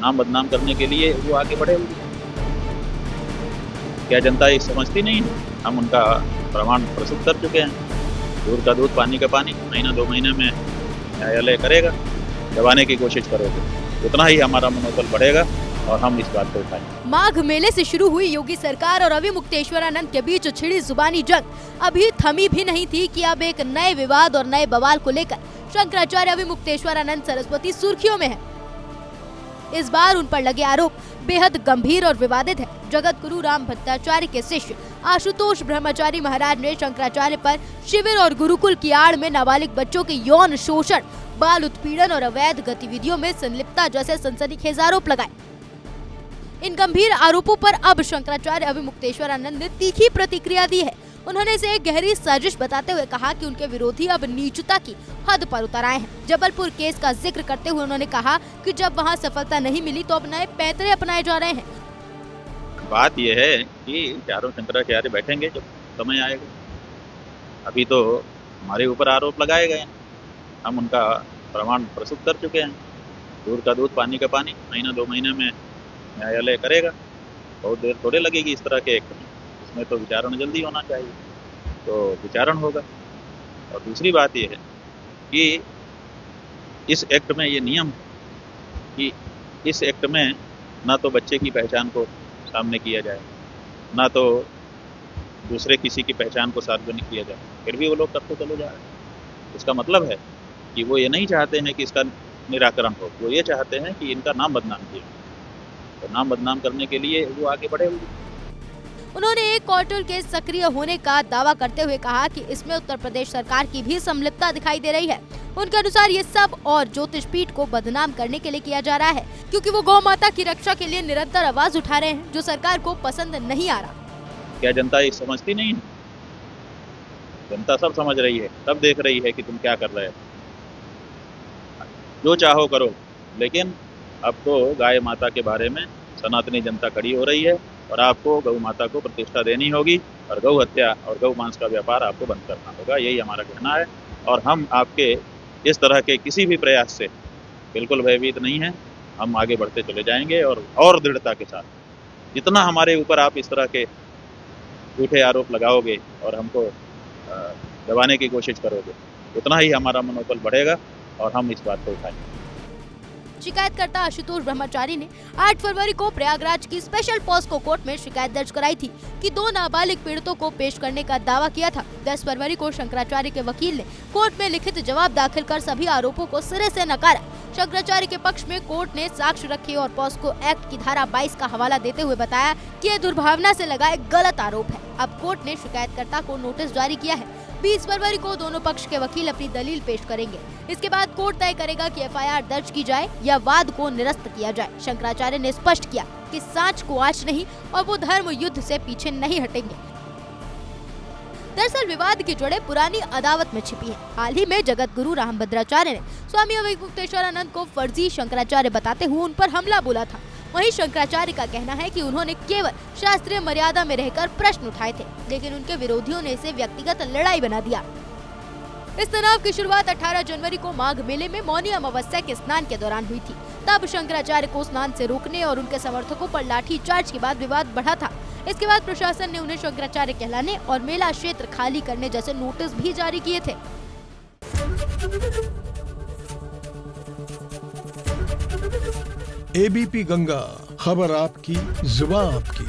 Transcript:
नाम बदनाम करने के लिए वो आगे बढ़े हुए। क्या जनता ये समझती नहीं है? हम उनका प्रमाण प्रस्तुत कर चुके हैं। दूध का दूध, पानी का पानी, महीना 2 महीने में न्यायालय करेगा। दबाने की कोशिश करोगे उतना ही हमारा मनोबल बढ़ेगा और हम इस बात को उठाएंगे। माघ मेले से शुरू हुई योगी सरकार और अविमुक्तेश्वरानंद के बीच छिड़ी जुबानी जंग अभी थमी भी नहीं थी कि अब एक नए विवाद और नए बवाल को लेकर शंकराचार्य अविमुक्तेश्वरानंद सरस्वती सुर्खियों में है। इस बार उन पर लगे आरोप बेहद गंभीर और विवादित है। जगत गुरु राम भट्टाचार्य के शिष्य आशुतोष ब्रह्मचारी महाराज ने शंकराचार्य पर शिविर और गुरुकुल की आड़ में नाबालिग बच्चों के यौन शोषण, बाल उत्पीड़न और अवैध गतिविधियों में संलिप्तता जैसे सनसनीखेज आरोप लगाए। इन गंभीर आरोपों पर अब शंकराचार्य अविमुक्तेश्वरानंद ने तीखी प्रतिक्रिया दी है। उन्होंने इसे एक गहरी साजिश बताते हुए कहा कि उनके विरोधी अब नीचता की हद पर उतर आए हैं। जबलपुर केस का जिक्र करते हुए उन्होंने कहा कि जब वहां सफलता नहीं मिली तो अब नए पैंतरे अपनाए जा रहे हैं। बात यह है कि चारों शंकराचार्य बैठेंगे जब समय आएगा। अभी तो हमारे ऊपर आरोप लगाए गए हैं, हम उनका प्रमाण प्रस्तुत कर चुके हैं। दूध का दूध, पानी का पानी, महीना 2 महीने में न्यायालय करेगा। बहुत देर थोड़े लगेगी इस तरह के एक्ट में। इसमें तो विचारण जल्दी होना चाहिए, तो विचारण होगा। और दूसरी बात यह है कि इस एक्ट में ये नियम कि इस एक्ट में ना तो बच्चे की पहचान को सामने किया जाए, ना तो दूसरे किसी की पहचान को सार्वजनिक किया जाए, फिर भी वो लोग करते चले जा रहे हैं। इसका मतलब है कि वो ये नहीं चाहते हैं कि इसका निराकरण हो, वो ये चाहते हैं कि इनका नाम बदनाम किया। तो नाम बदनाम करने के लिए वो आगे बढ़े हुए। उन्होंने एक क्वार्टर के सक्रिय होने का दावा करते हुए कहा कि इसमें उत्तर प्रदेश सरकार की भी संलिप्तता दिखाई दे रही है। उनके अनुसार ये सब और ज्योतिष पीठ को बदनाम करने के लिए किया जा रहा है, क्योंकि वो गौ माता की रक्षा के लिए निरंतर आवाज उठा रहे हैं, जो सरकार को पसंद नहीं आ रहा। क्या जनता ये समझती नहीं है? जनता सब समझ रही है, सब देख रही है कि तुम क्या कर रहे हो। जो चाहो करो, लेकिन अब तो गाय माता के बारे में सनातनी जनता खड़ी हो रही है और आपको गौ माता को प्रतिष्ठा देनी होगी और गौ हत्या और गौ मांस का व्यापार आपको बंद करना होगा। यही हमारा कहना है और हम आपके इस तरह के किसी भी प्रयास से बिल्कुल भयभीत नहीं हैं। हम आगे बढ़ते चले जाएंगे और दृढ़ता के साथ। जितना हमारे ऊपर आप इस तरह के झूठे आरोप लगाओगे और हमको दबाने की कोशिश करोगे उतना ही हमारा मनोबल बढ़ेगा और हम इस बात को उठाएंगे। शिकायतकर्ता आशुतोष ब्रह्मचारी ने 8 फरवरी को प्रयागराज की स्पेशल पॉस्को कोर्ट में शिकायत दर्ज कराई थी कि 2 नाबालिग पीड़ितों को पेश करने का दावा किया था। 10 फरवरी को शंकराचार्य के वकील ने कोर्ट में लिखित जवाब दाखिल कर सभी आरोपों को सिरे से नकारा। शंकराचार्य के पक्ष में कोर्ट ने साक्ष्य रखे और पॉस्को एक्ट की धारा 22 का हवाला देते हुए बताया कि यह दुर्भावना से लगाए गलत आरोप है। अब कोर्ट ने शिकायतकर्ता को नोटिस जारी किया है। 20 फरवरी को दोनों पक्ष के वकील अपनी दलील पेश करेंगे। इसके बाद कोर्ट तय करेगा कि एफआईआर दर्ज की जाए या वाद को निरस्त किया जाए। शंकराचार्य ने स्पष्ट किया कि सांच को आंच नहीं और वो धर्म युद्ध से पीछे नहीं हटेंगे। दरअसल विवाद की जड़ें पुरानी अदावत में छिपी हैं। हाल ही में जगत गुरु राम भद्राचार्य ने स्वामी अविमुक्तेश्वरानंद को फर्जी शंकराचार्य बताते हुए उन पर हमला बोला था। वहीं शंकराचार्य का कहना है कि उन्होंने केवल शास्त्रीय मर्यादा में रहकर प्रश्न उठाए थे, लेकिन उनके विरोधियों ने इसे व्यक्तिगत लड़ाई बना दिया। इस तनाव की शुरुआत 18 जनवरी को माघ मेले में मौनी अमावस्या के स्नान के दौरान हुई थी। तब शंकराचार्य को स्नान से रोकने और उनके समर्थकों पर लाठी चार्ज के बाद विवाद बढ़ा था। इसके बाद प्रशासन ने उन्हें शंकराचार्य कहलाने और मेला क्षेत्र खाली करने जैसे नोटिस भी जारी किए थे। एबीपी गंगा, खबर आपकी, जुबान आपकी।